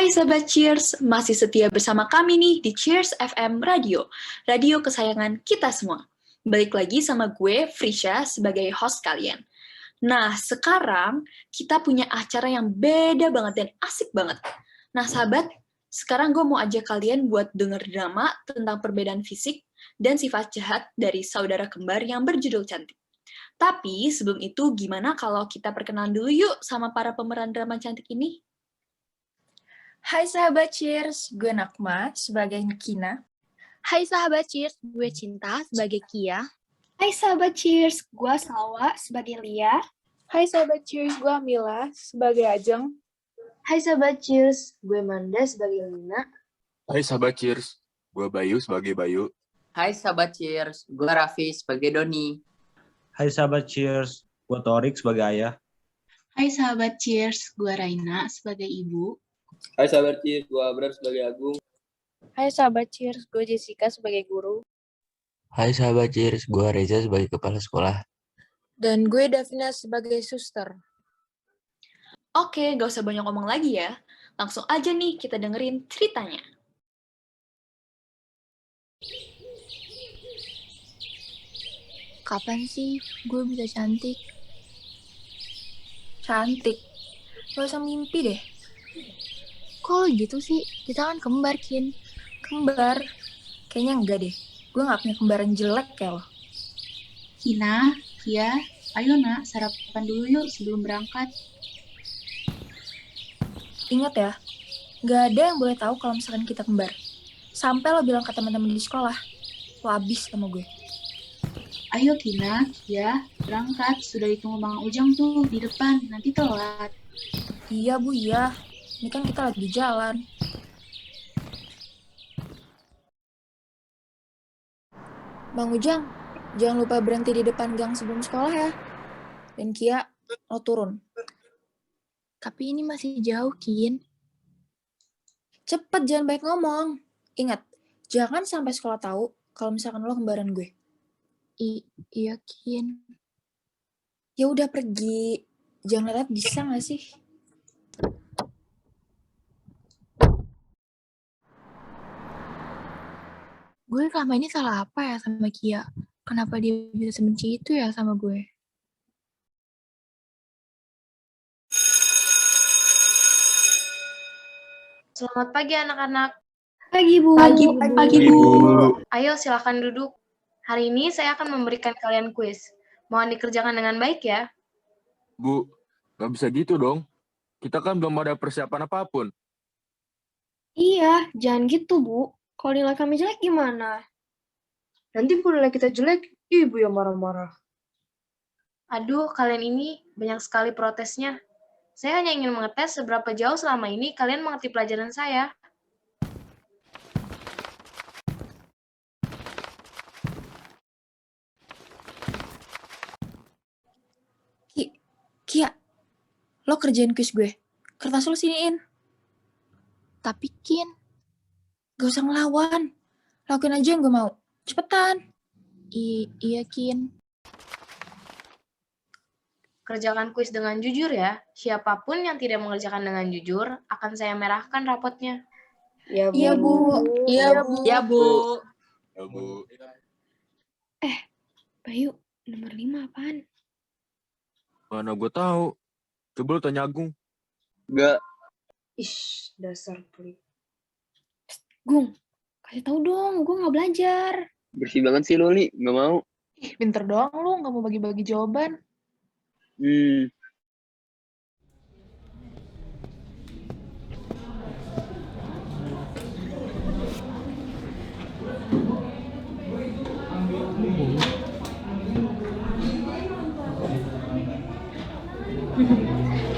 Hai Sahabat Cheers, masih setia bersama kami nih di Cheers FM Radio, radio kesayangan kita semua. Balik lagi sama gue, Frisha, sebagai host kalian. Nah, sekarang kita punya acara yang beda banget dan asik banget. Nah, sahabat, sekarang gue mau ajak kalian buat denger drama tentang perbedaan fisik dan sifat jahat dari saudara kembar yang berjudul Cantik. Tapi sebelum itu, gimana kalau kita perkenalan dulu yuk sama para pemeran drama cantik ini? Hai sahabat Cheers, gue Nakma sebagai Kina. Hai sahabat Cheers, gue Cinta sebagai Kia. Hai sahabat Cheers, gue Salwa sebagai Lia. Hai sahabat Cheers, gue Mila sebagai Ajeng. Hai sahabat Cheers, gue Manda sebagai Lina. Hai sahabat Cheers, gue Bayu sebagai Bayu. Hai sahabat Cheers, gue Raffi sebagai Doni. Hai sahabat Cheers, gue Torik sebagai ayah. Hai sahabat Cheers, gue Raina sebagai ibu. Hai sahabat Cheers, gue Abrar sebagai Agung. Hai sahabat Cheers, gue Jessica sebagai guru. Hai sahabat Cheers, gue Reza sebagai kepala sekolah. Dan gue Davina sebagai suster. Oke, gak usah banyak ngomong lagi ya. Langsung aja nih kita dengerin ceritanya. Kapan sih gue bisa cantik? Cantik? Gak usah mimpi deh. Kok gitu sih? Kita kan kembar, Kin. Kembar? Kayaknya enggak deh. Gue gak punya kembaran jelek kayak lo. Kina, Kia, ayo nak sarapan dulu yuk sebelum berangkat. Ingat ya, gak ada yang boleh tahu kalau misalkan kita kembar. Sampai lo bilang ke teman-teman di sekolah, lo abis sama gue. Ayo Kina, Kia, berangkat. Sudah ditunggu Bang Ujang tuh di depan, nanti telat. Iya Bu, iya. Ini kan kita lagi di jalan. Bang Ujang, jangan lupa berhenti di depan gang sebelum sekolah ya. Dan Kia, lo turun. Tapi ini masih jauh, Kin. Cepet, jangan banyak ngomong. Ingat, jangan sampai sekolah tahu kalau misalkan lo kembaran gue. Iya, Kin. Ya udah pergi. Jangan lihat bisa nggak sih? Gue selama ini salah apa ya sama Kia? Kenapa dia bisa sebenci itu ya sama gue? Selamat pagi anak-anak. Pagi Bu. Pagi Bu. Ayo silakan duduk. Hari ini saya akan memberikan kalian kuis. Mohon dikerjakan dengan baik ya. Bu, gak bisa gitu dong. Kita kan belum ada persiapan apapun. Iya, jangan gitu Bu. Kalau nilai kami jelek gimana? Nanti kalau nilai kita jelek, ibu yang marah-marah. Aduh, kalian ini banyak sekali protesnya. Saya hanya ingin mengetes seberapa jauh selama ini kalian mengerti pelajaran saya. Kia, lo kerjain kuis gue. Kertas lo siniin. Tapi Kin, Gak usah ngelawan. Lakuin aja yang gue mau. Cepetan. iya Kin. Kerjakan kuis dengan jujur ya. Siapapun yang tidak mengerjakan dengan jujur, akan saya merahkan rapotnya. Iya Bu. Iya Bu. Ya, Bu. Bayu, nomor 5 apaan? Mana gue tahu. Coba lu tanya Agung. Enggak. Ish, dasar pelit. Gung, kasih tahu dong, gue nggak belajar. Bersih banget sih lo nih, nggak mau. Ih, pinter doang lu, gak mau bagi-bagi jawaban.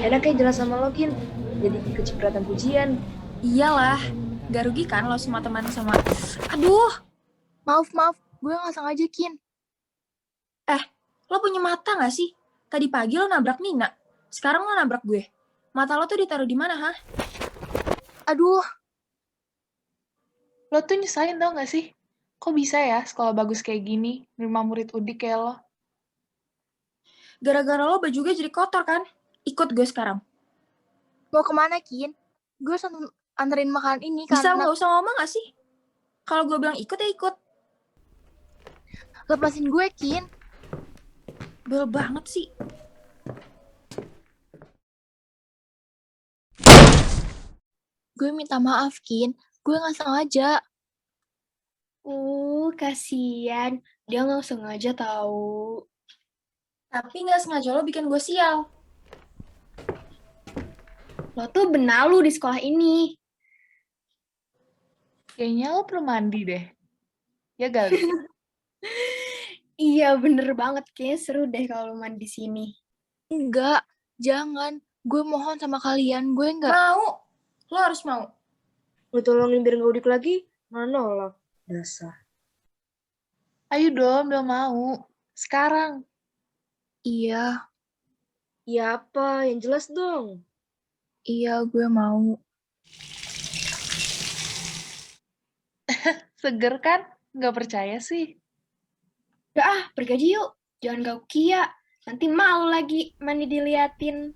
Enak ya jelas sama lo, Kin. Jadi kecipratan pujian. Iyalah. Gak rugi kan lo semua teman sama... Aduh. Maaf, gue gak sengaja Kin. Lo punya mata gak sih? Tadi pagi lo nabrak Nina. Sekarang lo nabrak gue. Mata lo tuh ditaruh di mana, ha? Aduh, Lo tuh nyusahin tau gak sih? Kok bisa ya sekolah bagus kayak gini, nerima murid udik kayak lo? Gara-gara lo baju gue jadi kotor kan? Ikut gue sekarang. mau kemana Kin? Gue anterin makanan ini Bisa karena... nggak usah ngomong gak sih? Kalau gue bilang ikut ya ikut. Lepasin gue, Kin. Bel banget sih. Gue minta maaf, Kin. Gue nggak sengaja. Kasian. Dia nggak sengaja tahu. Tapi nggak sengaja lo bikin gue sial. Lo tuh benalu di sekolah ini. Kayaknya lo perlu mandi deh. Ya Gali? Iya, bener banget. Kayaknya seru deh kalau mandi di sini. Enggak, jangan. Gue mohon sama kalian, gue nggak... Mau. Lo harus mau. Gue tolongin biar nggak udik lagi, mana nolak. Dasar. Ayo dong, Bel mau. Sekarang. Iya, Ya apa? Yang jelas dong. iya gue mau. Seger kan? Nggak percaya sih. Udah pergi aja yuk. Jangan ganggu Kia. Nanti malu lagi mandi diliatin.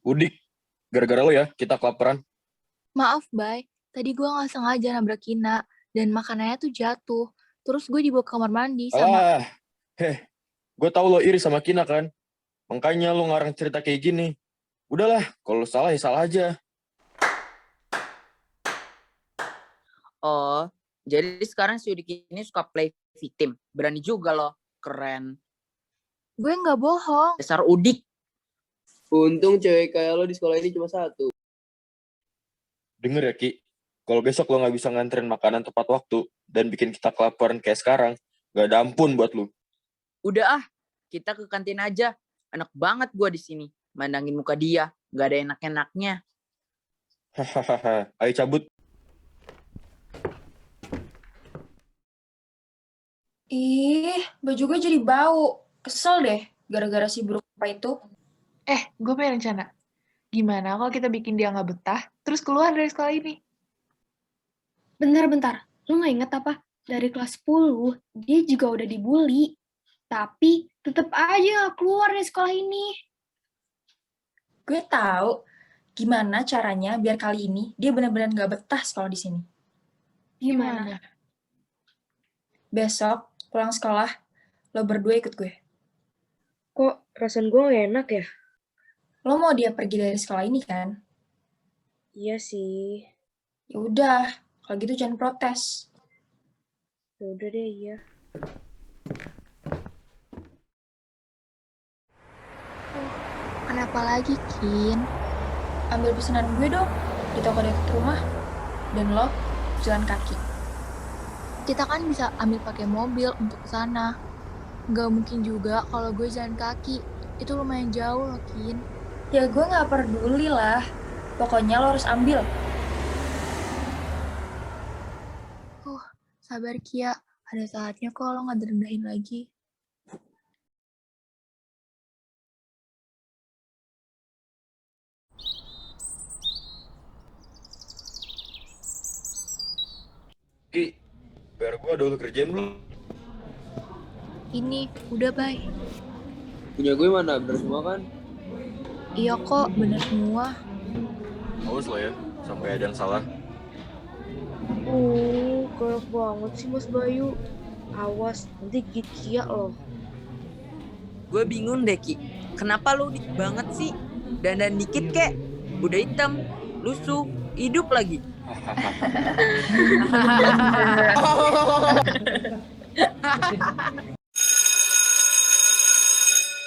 Udik. Gara-gara lo ya, kita kelaparan. Maaf, Bay. Tadi gue nggak sengaja nabrak Kina. Dan makanannya tuh jatuh. Terus gue dibawa ke kamar mandi sama... Gue tahu lo iri sama Kina kan? Makanya lo ngarang cerita kayak gini. Udahlah, kalau lo salah ya salah aja. Oh, jadi sekarang si Udik ini suka play victim. Berani juga loh. Keren. Gue nggak bohong. Dasar Udik. Untung cewek kayak lo di sekolah ini cuma satu. Denger ya, Ki. Kalau besok lo nggak bisa nganterin makanan tepat waktu dan bikin kita kelaparan kayak sekarang, nggak ada ampun buat lo. Udah kita ke kantin aja. Enak banget gua di sini. Mandangin muka dia. Nggak ada enak-enaknya. Hahaha. Ayo cabut. Ih, baju gue jadi bau. Kesel deh, gara-gara si buruk apa itu. Gue punya rencana. Gimana kalau kita bikin dia nggak betah, terus keluar dari sekolah ini? Bentar. Lo nggak inget apa? Dari kelas 10, dia juga udah dibully. Tapi tetep aja gak keluar dari sekolah ini. Gue tahu gimana caranya biar kali ini dia benar-benar gak betah sekolah di sini. Gimana? Besok pulang sekolah, lo berdua ikut gue. Kok perasaan gue gak enak ya? Lo mau dia pergi dari sekolah ini kan? Iya sih. Ya udah, kalau gitu jangan protes. Ya udah deh, iya. Kenapa lagi, Kin? Ambil pesanan gue dong di toko dekat rumah. Dan lo jalan kaki. Kita kan bisa ambil pakai mobil untuk ke sana. Nggak mungkin juga kalau gue jalan kaki. Itu lumayan jauh loh, Kin. Ya gue gak peduli lah. Pokoknya lo harus ambil. Sabar, Kia. Ada saatnya kok lo nggak direndahin lagi. Ki, biar gue dulu kerjain dulu. Ini, udah, Bay. Punya gue mana? Bener semua kan? Iya kok, bener semua. Awas lo ya, sampai ada yang salah. Galak banget sih Mas Bayu. Awas, nanti gigit Kia loh. Gue bingung deh, Ki. Kenapa lu udik banget sih? Dandan dikit kek. Udah hitam, lusuh, hidup lagi.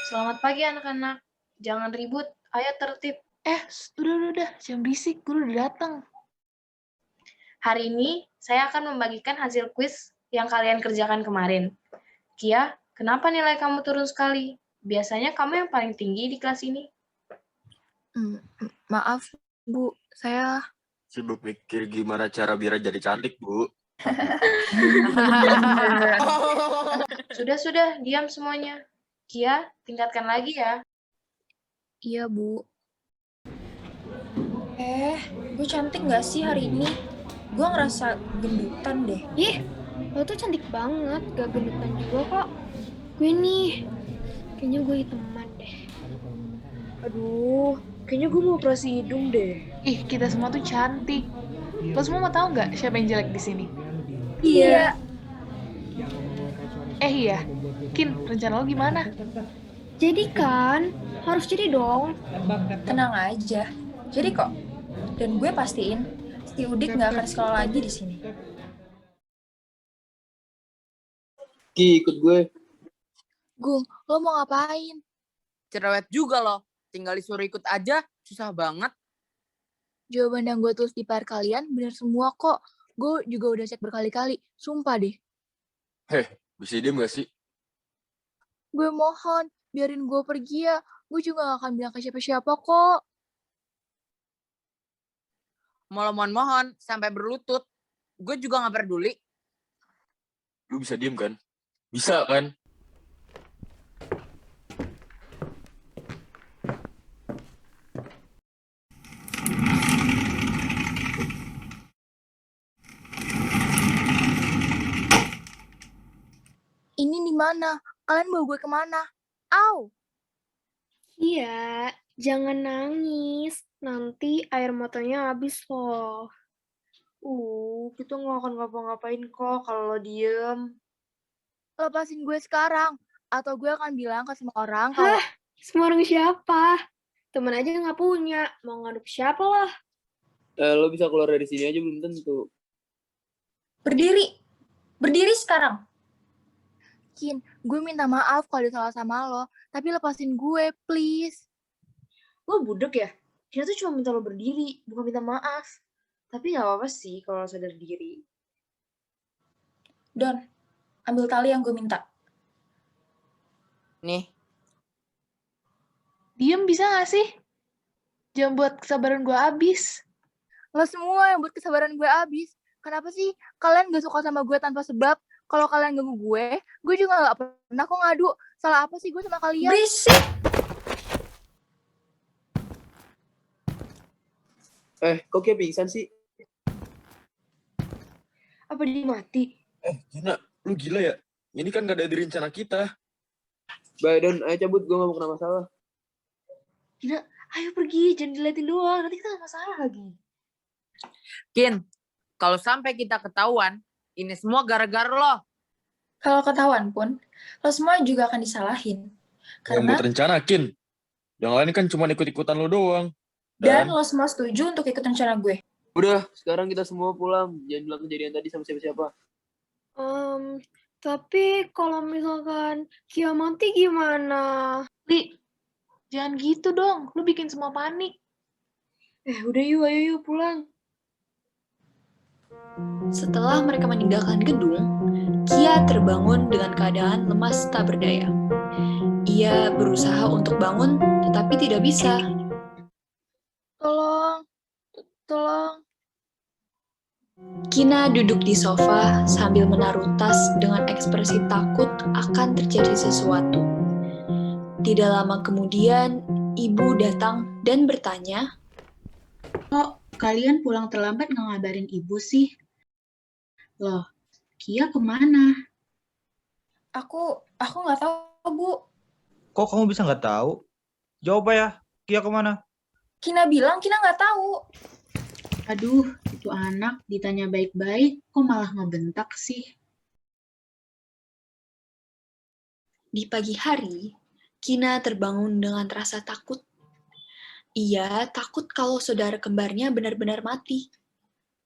Selamat pagi anak-anak. Jangan ribut, ayo tertib. Udah. Jangan berisik, gue udah datang. Hari ini saya akan membagikan hasil kuis yang kalian kerjakan kemarin. Kia, kenapa nilai kamu turun sekali? Biasanya kamu yang paling tinggi di kelas ini. Maaf, Bu. Saya... Sibuk mikir gimana cara biar jadi cantik, Bu. Sudah, diam semuanya. Kia, tingkatkan lagi ya. Iya, Bu. Gue cantik gak sih hari ini? Gue ngerasa gendutan deh. Ih, lo tuh cantik banget. Gak gendutan juga kok. Gue nih, Kayaknya gue hiteman deh. Aduh, kayaknya gue mau operasi hidung deh. Ih, kita semua tuh cantik. Lo semua mau tahu nggak siapa yang jelek di sini? Iya. Iya, Kin, rencana lo gimana? Jadi kan, harus jadi dong. Tenang aja. Jadi kok. Dan gue pastiin si Udik nggak akan sekolah lagi di sini. Ki, ikut gue. Gung, lo mau ngapain? Cerewet juga loh. Tinggal disuruh ikut aja, susah banget. Jawaban yang gue tulis di PR kalian bener semua kok. Gue juga udah cek berkali-kali. Sumpah deh. Bisa diem gak sih? Gue mohon, biarin gue pergi ya. Gue juga gak akan bilang ke siapa-siapa kok. Mau lo mohon sampai berlutut. Gue juga gak peduli. Lu bisa diem kan? Bisa kan? Ini di mana? Kalian bawa gue kemana? Au! Iya, jangan nangis. Nanti air matanya habis loh. Kita nggak akan ngapa-ngapain kok kalau lo diem. Lepasin gue sekarang. Atau gue akan bilang ke semua orang kalau... Hah? Semua orang siapa? Temen aja nggak punya. Mau ngaduk siapa lah? Lo bisa keluar dari sini aja belum tentu. Berdiri. Berdiri sekarang. Kin, gue minta maaf kalau ada salah sama lo. Tapi lepasin gue, please. Lo budek ya? Kita tuh cuma minta lo berdiri, bukan minta maaf. Tapi nggak apa-apa sih kalau lo sadar diri. Don, ambil tali yang gue minta. Nih, Diem bisa nggak sih? Jangan buat kesabaran gue habis. Lo semua yang buat kesabaran gue habis. Kenapa sih kalian gak suka sama gue tanpa sebab? Kalau kalian ganggu gue juga gak pernah kok ngadu. Salah apa sih gue sama kalian? Berisik! Kok kayak pingsan sih? Apa dia mati? Gina, lu gila ya? Ini kan gak ada di rencana kita. Bye, Don. Ayo cabut, gue gak mau kena masalah. Gina, ayo pergi, jangan diliatin doang. Nanti kita nggak masalah lagi. Kin, kalau sampai kita ketahuan, ini semua gara-gara lo. Kalau ketahuan pun, lo semua juga akan disalahin. Yang Karena buat rencana, Kin. Yang lain kan cuma ikut-ikutan lo doang. dan lo semua setuju untuk ikut rencana gue. Udah, sekarang kita semua pulang. Jangan bilang kejadian tadi sama siapa-siapa. Tapi kalau misalkan Kia mati gimana? Li, jangan gitu dong. Lu bikin semua panik. Udah yuk, ayo yuk pulang. Setelah mereka meninggalkan gedung, Kia terbangun dengan keadaan lemas tak berdaya. Ia berusaha untuk bangun, tetapi tidak bisa. Tolong. Kina duduk di sofa sambil menaruh tas dengan ekspresi takut akan terjadi sesuatu. Tidak lama kemudian, ibu datang dan bertanya, Kok kalian pulang terlambat nggak ngabarin ibu sih? Loh, Kia kemana? Aku nggak tahu, Bu. Kok kamu bisa nggak tahu? Jawab ya, Kia kemana? Kina bilang Kina nggak tahu. Aduh, itu anak ditanya baik-baik, kok malah ngebentak sih? di pagi hari, Kina terbangun dengan rasa takut. Ia takut kalau saudara kembarnya benar-benar mati.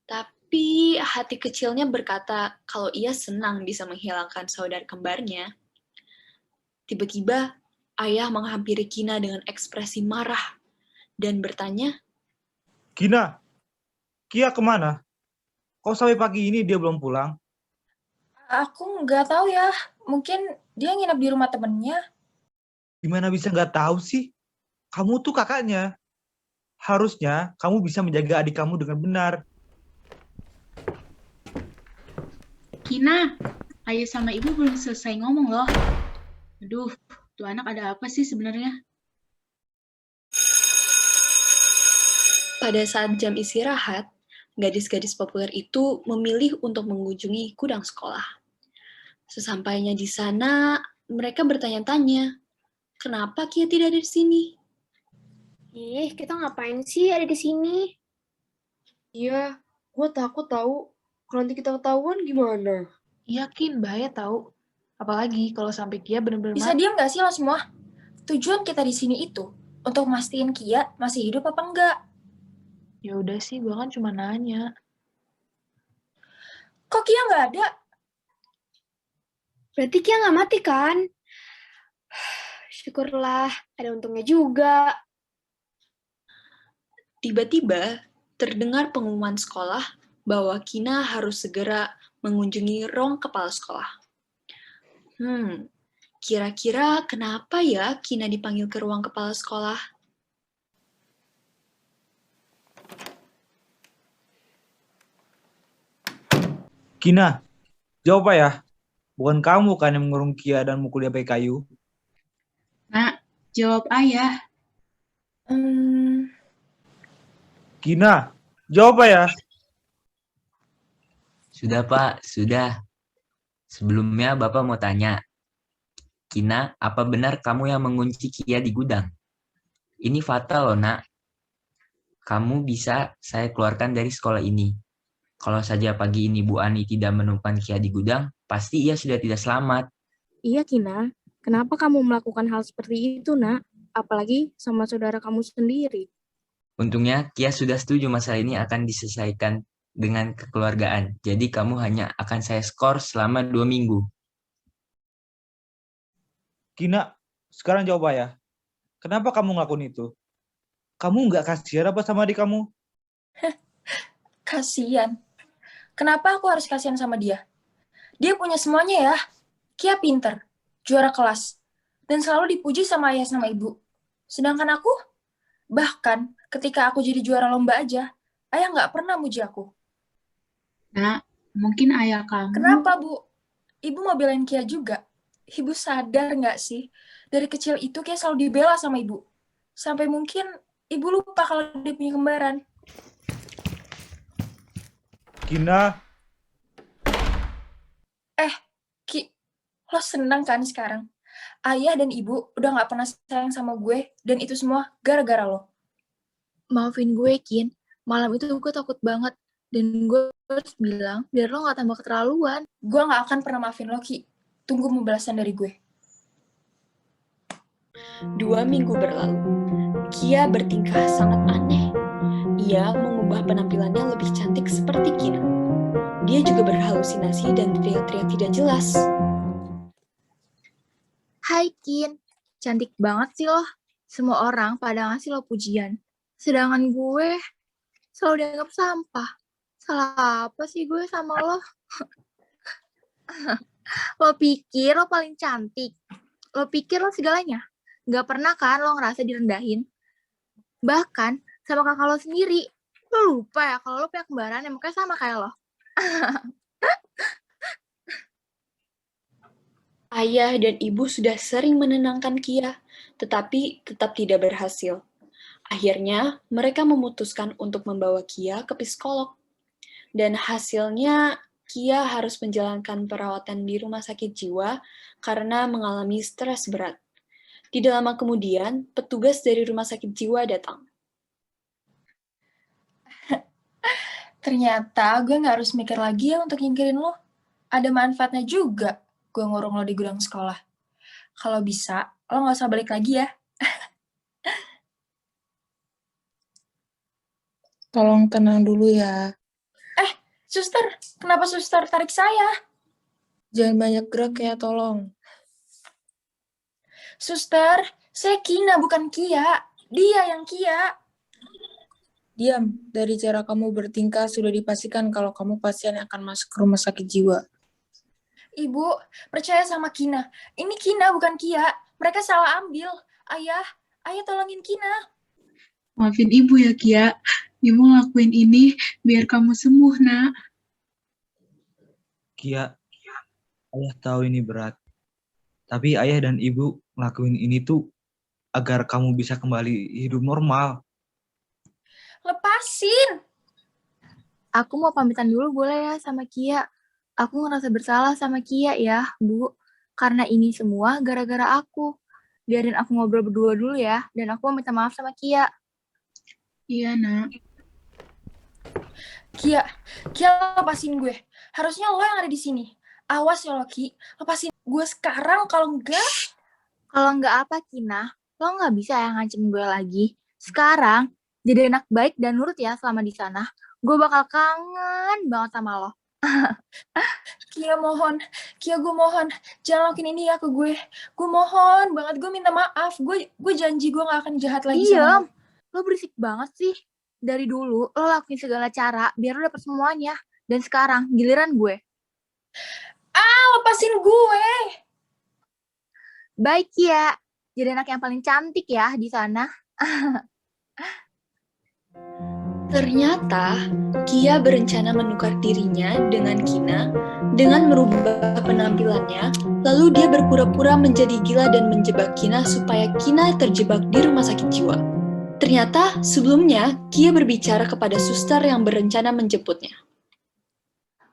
Tapi hati kecilnya berkata kalau ia senang bisa menghilangkan saudara kembarnya. Tiba-tiba, ayah menghampiri Kina dengan ekspresi marah dan bertanya, Kia kemana? Kok sampai pagi ini dia belum pulang? Aku nggak tahu ya. Mungkin dia nginep di rumah temennya. Gimana bisa nggak tahu sih? Kamu tuh kakaknya. Harusnya kamu bisa menjaga adik kamu dengan benar. Kina, ayah sama ibu belum selesai ngomong loh. Aduh, tuh anak ada apa sih sebenarnya? pada saat jam istirahat, gadis-gadis populer itu memilih untuk mengunjungi gudang sekolah. Sesampainya di sana, mereka bertanya-tanya, kenapa Kia tidak ada di sini? Ih, kita ngapain sih ada di sini? Iya, gue takut tahu. Kalau nanti kita ketahuan gimana? Yakin bahaya tahu. Apalagi kalau sampai Kia bener-bener Bisa mati. diam gak sih lo semua? Tujuan kita di sini itu untuk mastiin Kia masih hidup apa enggak. Ya udah sih, gue kan cuma nanya. Kok Kia nggak ada? Berarti Kia nggak mati kan? Syukurlah, ada untungnya juga. Tiba-tiba terdengar pengumuman sekolah bahwa Kina harus segera mengunjungi ruang kepala sekolah. Kira-kira kenapa ya Kina dipanggil ke ruang kepala sekolah? Kina, jawab apa ya? Bukan kamu kan yang mengurung Kia dan mukul dia pakai kayu? Nak, jawab ayah. Kina, jawab apa ya? Sudah Pak, sudah. Sebelumnya Bapak mau tanya. Kina, apa benar kamu yang mengunci Kia di gudang? Ini fatal loh nak. Kamu bisa saya keluarkan dari sekolah ini. Kalau saja pagi ini Bu Ani tidak menemukan Kia di gudang, pasti ia sudah tidak selamat. Iya, Kina. Kenapa kamu melakukan hal seperti itu, nak? Apalagi sama saudara kamu sendiri. Untungnya Kia sudah setuju masalah ini akan diselesaikan dengan kekeluargaan. Jadi kamu hanya akan saya skor selama 2 minggu. Kina, sekarang jawab ya. Kenapa kamu ngelakuin itu? Kamu nggak kasihan apa sama adik kamu? Kasian. Kenapa aku harus kasihan sama dia? Dia punya semuanya ya. Kia pinter, juara kelas, dan selalu dipuji sama ayah sama ibu. Sedangkan aku, bahkan ketika aku jadi juara lomba aja, ayah nggak pernah muji aku. Nak, mungkin ayah kamu... Kenapa, Bu? Ibu mau belain Kia juga. Ibu sadar nggak sih? Dari kecil itu Kia selalu dibela sama ibu. Sampai mungkin ibu lupa kalau dia punya kembaran. Kina. Ki, lo senang kan sekarang? Ayah dan ibu udah nggak pernah sayang sama gue, dan itu semua gara-gara lo. Maafin gue, Kin. Malam itu gue takut banget. Dan gue harus bilang, biar lo gak tambah keterlaluan. Gue nggak akan pernah maafin lo, Ki. Tunggu pembalasan dari gue. 2 minggu berlalu. Kia bertingkah sangat aneh. Ia mengubah penampilannya lebih cantik seperti Kina. Dia juga berhalusinasi dan teriak-teriak tidak jelas. Hai, Kin. Cantik banget sih lo. Semua orang pada ngasih lo pujian. Sedangkan gue selalu dianggap sampah. Salah apa sih gue sama lo? Lo pikir lo paling cantik? Lo pikir lo segalanya? Gak pernah kan lo ngerasa direndahin? Bahkan sama kakak lo sendiri. Lo lupa ya kalau lo punya kembaran yang mukanya sama kayak lo. Ayah dan ibu sudah sering menenangkan Kia, tetapi tetap tidak berhasil. Akhirnya, mereka memutuskan untuk membawa Kia ke psikolog. Dan hasilnya, Kia harus menjalankan perawatan di rumah sakit jiwa karena mengalami stres berat. Tidak lama kemudian, petugas dari rumah sakit jiwa datang. Ternyata gue nggak harus mikir lagi ya untuk nyingkirin lo. Ada manfaatnya juga gue ngurung lo di gudang sekolah. Kalau bisa, lo nggak usah balik lagi ya. Tolong tenang dulu ya. Suster, kenapa suster tarik saya? Jangan banyak gerak ya, tolong. Suster, saya Kina bukan Kia. Dia yang Kia. Diam, dari cara kamu bertingkah sudah dipastikan kalau kamu pasien yang akan masuk ke rumah sakit jiwa. Ibu, percaya sama Kina. Ini Kina bukan Kia. Mereka salah ambil. Ayah tolongin Kina. Maafin ibu ya, Kia. Ibu ngelakuin ini biar kamu sembuh, nak. Kia, ayah tahu ini berat. Tapi ayah dan ibu ngelakuin ini tuh agar kamu bisa kembali hidup normal. Lepasin. Aku mau pamitan dulu boleh ya sama Kia. Aku ngerasa bersalah sama Kia ya, Bu. Karena ini semua gara-gara aku. biarin aku ngobrol berdua dulu ya, dan aku mau minta maaf sama Kia. Iya, Nak. Kia lepasin gue. Harusnya lo yang ada di sini. Awas ya lo, Ki. Lepasin gue sekarang, kalau enggak... Kalau nggak apa, Kina, lo nggak bisa ya ngancem gue lagi. Sekarang, jadi anak baik dan nurut ya selama di sana. Gue bakal kangen banget sama lo. Kia gue mohon, jangan lakuin ini ya ke gue. Gue mohon banget, gue minta maaf. Gue janji gue gak akan jahat lagi sama lo berisik banget sih. Dari dulu, lo lakuin segala cara biar lo dapet semuanya. Dan sekarang, giliran gue. Lepasin gue. Baik ya, jadi anak yang paling cantik ya di sana. Ternyata, Kia berencana menukar dirinya dengan Kina dengan merubah penampilannya, lalu dia berpura-pura menjadi gila dan menjebak Kina supaya Kina terjebak di rumah sakit jiwa. Ternyata, sebelumnya, Kia berbicara kepada suster yang berencana menjemputnya.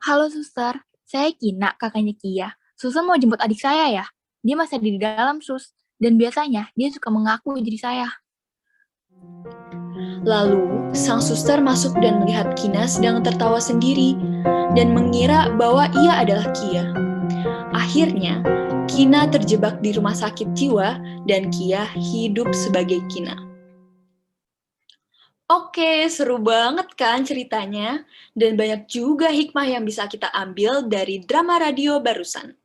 Halo suster, saya Kina, kakaknya Kia. Suster mau jemput adik saya ya? Dia masih ada di dalam, sus. Dan biasanya dia suka mengaku jadi saya. Lalu, sang suster masuk dan melihat Kina sedang tertawa sendiri dan mengira bahwa ia adalah Kia. Akhirnya, Kina terjebak di rumah sakit jiwa dan Kia hidup sebagai Kina. Oke, seru banget kan ceritanya? Dan banyak juga hikmah yang bisa kita ambil dari drama radio barusan.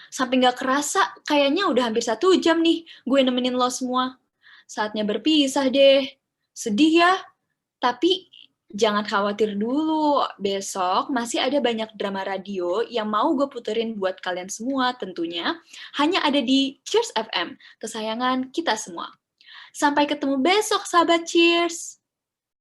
Sampai gak kerasa, kayaknya udah hampir 1 jam nih gue nemenin lo semua. Saatnya berpisah deh. Sedih ya? Tapi jangan khawatir dulu. Besok masih ada banyak drama radio yang mau gue puterin buat kalian semua tentunya. Hanya ada di Cheers FM, kesayangan kita semua. Sampai ketemu besok, sahabat Cheers!